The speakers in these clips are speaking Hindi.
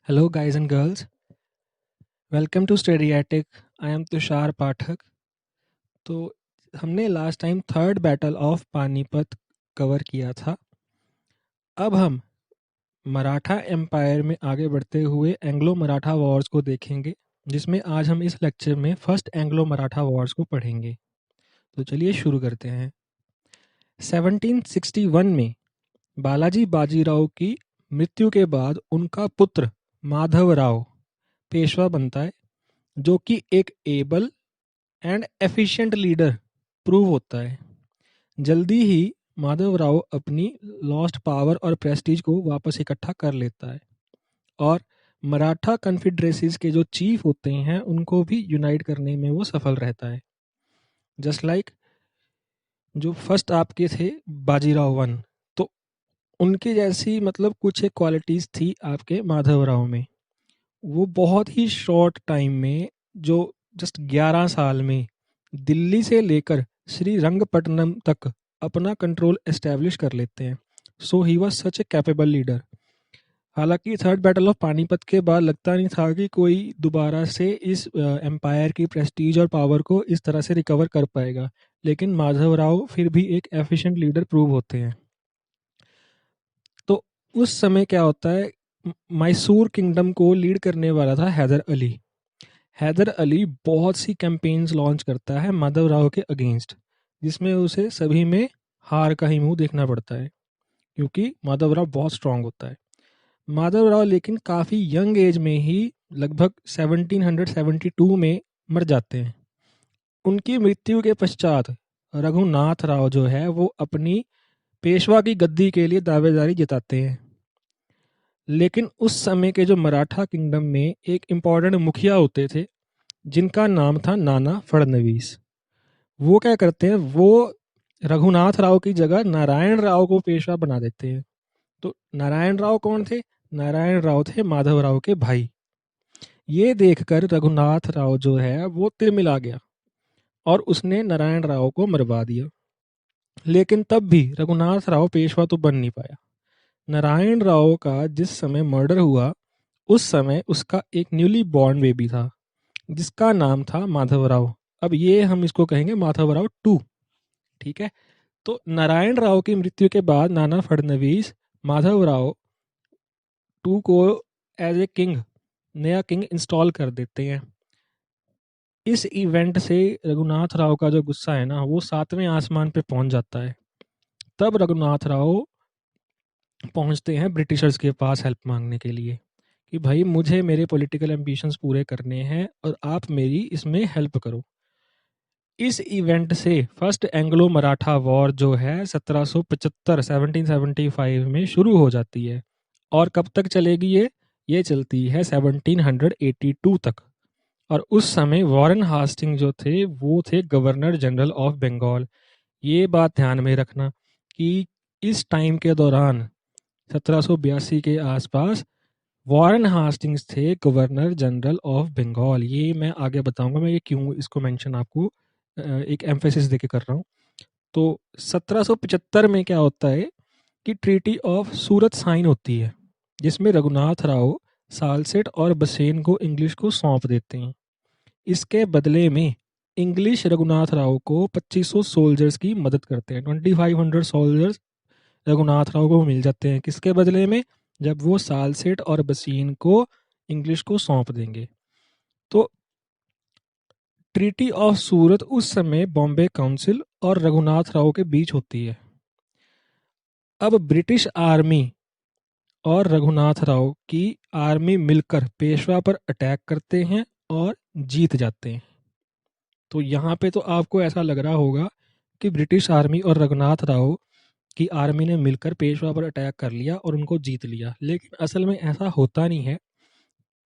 Hello, guys and girls. Welcome to Stereatic. I am Tushar पाठक. तो हमने last time third battle of Panipat cover किया था. अब हम मराठा एम्पायर में आगे बढ़ते हुए एंग्लो मराठा वॉर्स को देखेंगे, जिसमें आज हम इस लेक्चर में फर्स्ट एंग्लो मराठा वॉर्स को पढ़ेंगे. तो चलिए शुरू करते हैं. 1761 में बालाजी बाजीराव की मृत्यु के बाद उनका पुत्र माधवराव पेशवा बनता है, जो कि एक able and efficient leader prove होता है. जल्दी ही माधवराव अपनी लॉस्ट पावर और प्रेस्टीज को वापस इकट्ठा कर लेता है और मराठा कन्फेडरेसीज के जो चीफ होते हैं उनको भी यूनाइट करने में वो सफल रहता है. जस्ट लाइक जो फर्स्ट आपके थे बाजीराव वन, तो उनकी जैसी मतलब कुछ एक क्वालिटीज़ थी आपके माधवराव में. वो बहुत ही शॉर्ट टाइम में, जो जस्ट 11 साल में दिल्ली से लेकर श्रीरंगपट्टनम तक अपना कंट्रोल एस्टेब्लिश कर लेते हैं. So he was such a capable leader. हालांकि थर्ड बैटल ऑफ पानीपत के बाद लगता नहीं था कि कोई दोबारा से इस एम्पायर की प्रेस्टीज और पावर को इस तरह से रिकवर कर पाएगा, लेकिन माधवराव फिर भी एक एफिशिएंट लीडर प्रूव होते हैं. तो उस समय क्या होता है, मैसूर किंगडम को लीड करने वाला था हैदर अली. हैदर अली बहुत सी कैंपेन्स लॉन्च करता है माधवराव के अगेंस्ट, जिसमें उसे सभी में हार का ही मुंह देखना पड़ता है, क्योंकि माधवराव बहुत स्ट्रांग होता है. माधवराव लेकिन काफ़ी यंग एज में ही लगभग 1772 में मर जाते हैं. उनकी मृत्यु के पश्चात रघुनाथ राव जो है वो अपनी पेशवा की गद्दी के लिए दावेदारी जताते हैं. लेकिन उस समय के जो मराठा किंगडम में एक इम्पॉर्टेंट मुखिया होते थे जिनका नाम था नाना फडणवीस. वो क्या करते हैं, वो रघुनाथ राव की जगह नारायण राव को पेशवा बना देते हैं. तो नारायण राव कौन थे? नारायण राव थे माधवराव के भाई. ये देखकर रघुनाथ राव जो है वो तिलमिला गया और उसने नारायण राव को मरवा दिया. लेकिन तब भी रघुनाथ राव पेशवा तो बन नहीं पाया. नारायण राव का जिस समय मर्डर हुआ उस समय उसका एक न्यूली बॉर्न बेबी था जिसका नाम था माधवराव. अब ये हम इसको कहेंगे माधवराव टू. ठीक है. तो नारायण राव की मृत्यु के बाद नाना फडणवीस माधवराव टू को एज ए किंग, नया किंग इंस्टॉल कर देते हैं. इस इवेंट से रघुनाथ राव का जो गुस्सा है ना वो 7वें आसमान पे पहुंच जाता है. तब रघुनाथ राव पहुंचते हैं ब्रिटिशर्स के पास हेल्प मांगने के लिए कि भाई मुझे मेरे पॉलिटिकल एम्बिशंस पूरे करने हैं और आप मेरी इसमें हेल्प करो. इस इवेंट से फर्स्ट एंग्लो मराठा वॉर जो है 1775 में शुरू हो जाती है. और कब तक चलेगी ये चलती है 1782 तक. और उस समय वॉरेन हास्टिंग जो थे वो थे गवर्नर जनरल ऑफ बंगाल. ये बात ध्यान में रखना कि इस टाइम के दौरान 1782 के आसपास वॉरेन हास्टिंग्स थे गवर्नर जनरल ऑफ बंगाल. ये मैं आगे बताऊंगा, मैं ये क्यों इसको मेंशन आपको एक एम्फेसिस देके कर रहा हूँ. तो 1775 में क्या होता है कि ट्रीटी ऑफ सूरत साइन होती है, जिसमें रघुनाथ राव सालसेट और बसेन को इंग्लिश को सौंप देते हैं. इसके बदले में इंग्लिश रघुनाथ राव को 2500 सोल्जर्स की मदद करते हैं. 2500 सोल्जर्स रघुनाथ राव को मिल जाते हैं. किसके बदले में? जब वो सालसेट और बसीन को इंग्लिश को सौंप देंगे. तो ट्रीटी ऑफ सूरत उस समय बॉम्बे काउंसिल और रघुनाथ राव के बीच होती है. अब ब्रिटिश आर्मी और रघुनाथ राव की आर्मी मिलकर पेशवा पर अटैक करते हैं और जीत जाते हैं. तो यहाँ पे तो आपको ऐसा लग रहा होगा कि ब्रिटिश आर्मी और रघुनाथ राव की आर्मी ने मिलकर पेशवा पर अटैक कर लिया और उनको जीत लिया, लेकिन असल में ऐसा होता नहीं है.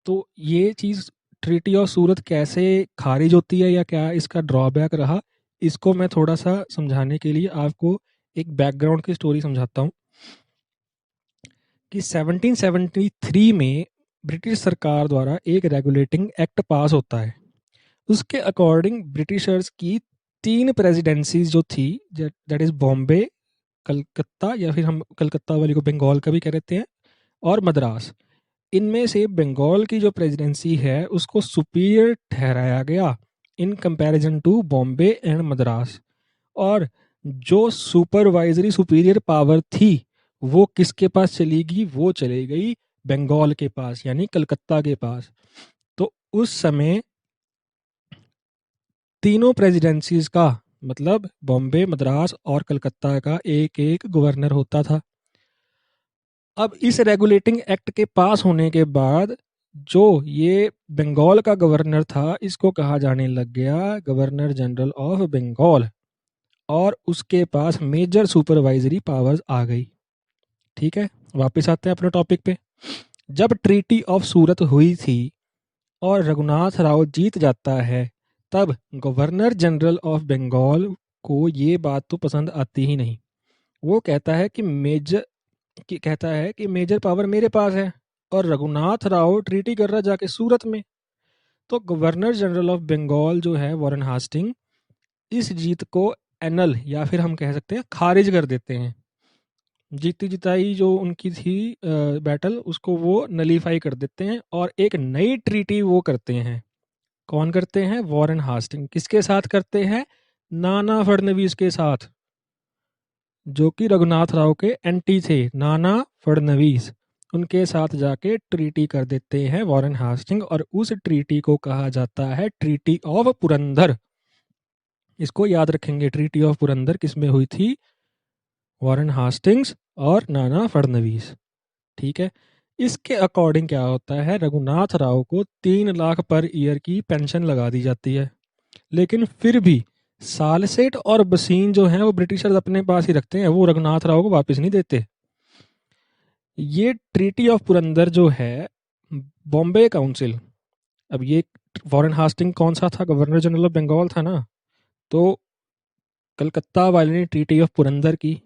तो ये चीज़ ट्रीटी ऑफ सूरत कैसे खारिज होती है या क्या इसका ड्रॉबैक रहा, इसको मैं थोड़ा सा समझाने के लिए आपको एक बैकग्राउंड की स्टोरी समझाता हूँ कि 1773 में ब्रिटिश सरकार द्वारा एक रेगुलेटिंग एक्ट पास होता है. उसके अकॉर्डिंग ब्रिटिशर्स की 3 प्रेसिडेंसीज जो थी, दैट इज़ बॉम्बे, कलकत्ता, या फिर हम कलकत्ता वाली को बंगाल का भी कह देते हैं, और मद्रास, इनमें से बंगाल की जो प्रेसिडेंसी है उसको सुपीरियर ठहराया गया in comparison to Bombay and Madras, और जो सुपरवाइजरी सुपीरियर पावर थी वो किसके पास चली गई, वो चली गई बंगाल के पास यानी कलकत्ता के पास। तो उस समय तीनों प्रेसिडेंसीज का मतलब बॉम्बे, मद्रास और कलकत्ता का एक एक गवर्नर होता था। अब इस रेगुलेटिंग एक्ट के पास होने के बाद जो ये बंगाल का गवर्नर था इसको कहा जाने लग गया गवर्नर जनरल ऑफ बंगाल, और उसके पास मेजर सुपरवाइजरी पावर्स आ गई। ठीक है, वापस आते हैं अपने टॉपिक पे। जब ट्रीटी ऑफ सूरत हुई थी और रघुनाथ राव जीत जाता है, तब गवर्नर जनरल ऑफ बंगाल को ये बात तो पसंद आती ही नहीं। वो कहता है कि मेजर पावर मेरे पास है और रघुनाथ राव ट्रीटी कर रहा जाके सूरत में। तो गवर्नर जनरल ऑफ बंगाल जो है वॉरेन हास्टिंग इस जीत को एनल या फिर हम कह सकते हैं खारिज कर देते हैं। जीती जिताई जो उनकी थी बैटल उसको वो नलीफाई कर देते हैं और एक नई ट्रीटी वो करते हैं। कौन करते हैं? Warren Hastings. किसके साथ करते हैं? नाना फडणवीस के साथ, जो कि रघुनाथ राव के एंटी थे। नाना फडणवीस उनके साथ जाके ट्रीटी कर देते हैं वॉरेन हास्टिंग, और उस ट्रीटी को कहा जाता है ट्रीटी ऑफ पुरंदर। इसको याद रखेंगे, ट्रीटी ऑफ पुरंदर किसमें हुई थी? वॉरेन हास्टिंग्स और नाना फडणवीस। ठीक है, इसके अकॉर्डिंग क्या होता है, रघुनाथ राव को 3 लाख पर ईयर की पेंशन लगा दी जाती है। लेकिन फिर भी सालसेट और बसीन जो हैं वो ब्रिटिशर्स अपने पास ही रखते हैं, वो रघुनाथ राव को वापस नहीं देते। ये ट्रीटी ऑफ पुरंदर जो है बॉम्बे काउंसिल, अब ये वॉरेन हास्टिंग कौन सा था? गवर्नर जनरल ऑफ बंगाल था ना, तो कलकत्ता वाले ने ट्रीटी ऑफ पुरंदर की।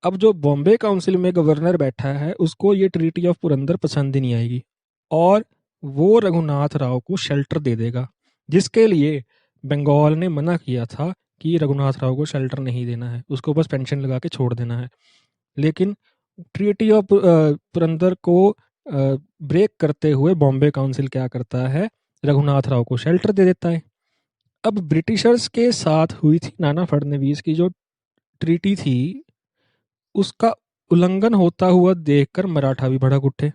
अब जो बॉम्बे काउंसिल में गवर्नर बैठा है उसको ये ट्रीटी ऑफ पुरंदर पसंद ही नहीं आएगी और वो रघुनाथ राव को शेल्टर दे देगा, जिसके लिए बंगाल ने मना किया था कि रघुनाथ राव को शेल्टर नहीं देना है, उसको बस पेंशन लगा के छोड़ देना है। लेकिन ट्रीटी ऑफ पुरंदर को ब्रेक करते हुए बॉम्बे काउंसिल क्या करता है? रघुनाथ राव को शेल्टर दे देता है। अब ब्रिटिशर्स के साथ हुई थी नाना फडणवीस की जो ट्रीटी थी उसका उल्लंघन होता हुआ देखकर मराठा भी भड़क उठे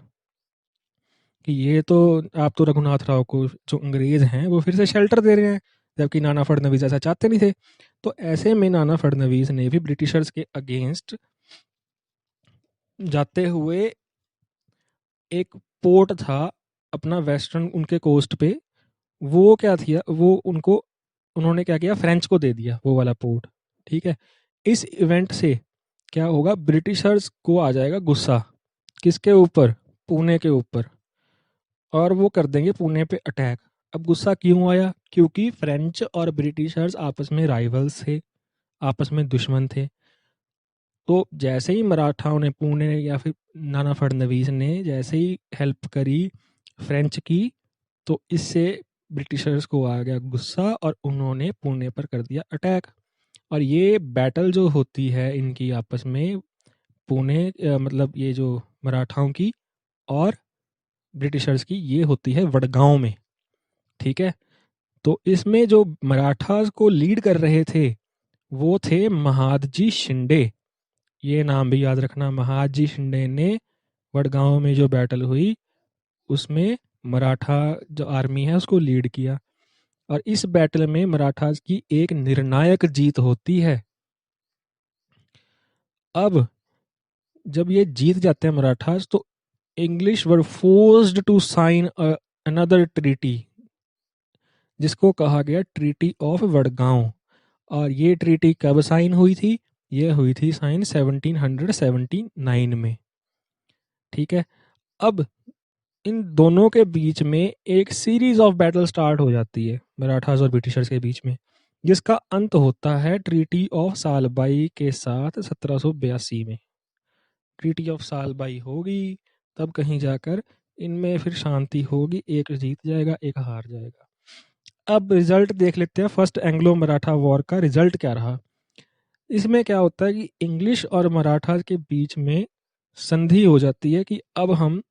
कि ये तो आप तो रघुनाथ राव को, जो अंग्रेज हैं, वो फिर से शेल्टर दे रहे हैं, जबकि नाना फडणवीस ऐसा चाहते नहीं थे। तो ऐसे में नाना फडणवीस ने भी ब्रिटिशर्स के अगेंस्ट जाते हुए एक पोर्ट था अपना वेस्टर्न उनके कोस्ट पे, वो क्या था, वो उनको उन्होंने क्या किया, फ्रेंच को दे दिया वो वाला पोर्ट। ठीक है, इस इवेंट से क्या होगा, ब्रिटिशर्स को आ जाएगा गुस्सा, किसके ऊपर? पुणे के ऊपर, और वो कर देंगे पुणे पे अटैक। अब गुस्सा क्यों आया? क्योंकि फ्रेंच और ब्रिटिशर्स आपस में राइवल्स थे, आपस में दुश्मन थे। तो जैसे ही मराठाओं ने पुणे या फिर नाना फडणवीस ने जैसे ही हेल्प करी फ्रेंच की, तो इससे ब्रिटिशर्स को आ गया गुस्सा और उन्होंने पुणे पर कर दिया अटैक। और ये बैटल जो होती है इनकी आपस में, पुणे मतलब ये जो मराठाओं की और ब्रिटिशर्स की, ये होती है वडगांव में। ठीक है, तो इसमें जो मराठास को लीड कर रहे थे वो थे महादजी शिंदे। ये नाम भी याद रखना, महादजी शिंदे ने वडगांव में जो बैटल हुई उसमें मराठा जो आर्मी है उसको लीड किया, और इस बैटल में मराठास की एक निर्णायक जीत होती है। अब जब ये जीत जाते हैं मराठास, तो English were forced to sign another treaty, जिसको कहा गया ट्रीटी ऑफ वडगांव। और ये ट्रीटी कब साइन हुई थी? ये हुई थी साइन 1779 में। ठीक है, अब इन दोनों के बीच में एक सीरीज ऑफ बैटल स्टार्ट हो जाती है मराठास और ब्रिटिशर्स के बीच में, जिसका अंत होता है ट्रीटी ऑफ सालबाई के साथ 1782 में। ट्रीटी ऑफ सालबाई होगी तब कहीं जाकर इनमें फिर शांति होगी, एक जीत जाएगा एक हार जाएगा। अब रिजल्ट देख लेते हैं फर्स्ट एंग्लो मराठा वॉर का रिजल्ट क्या रहा। इसमें क्या होता है कि इंग्लिश और मराठा के बीच में संधि हो जाती है कि अब हम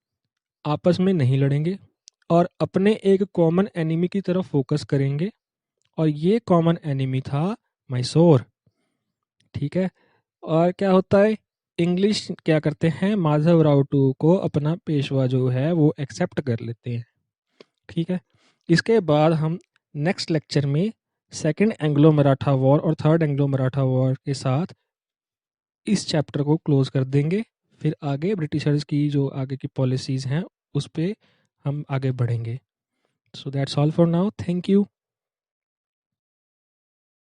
आपस में नहीं लड़ेंगे और अपने एक कॉमन एनिमी की तरफ फोकस करेंगे, और ये कॉमन एनिमी था मैसूर। ठीक है। और क्या होता है, इंग्लिश क्या करते हैं, माधवराव टू को अपना पेशवा जो है वो एक्सेप्ट कर लेते हैं। ठीक है। इसके बाद हम नेक्स्ट लेक्चर में सेकंड एंग्लो मराठा वॉर और थर्ड एंग्लो मराठा वॉर के साथ इस चैप्टर को क्लोज कर देंगे। फिर आगे ब्रिटिशर्स की जो आगे की पॉलिसीज़ हैं उस पर हम आगे बढ़ेंगे। So that's all for now, thank you.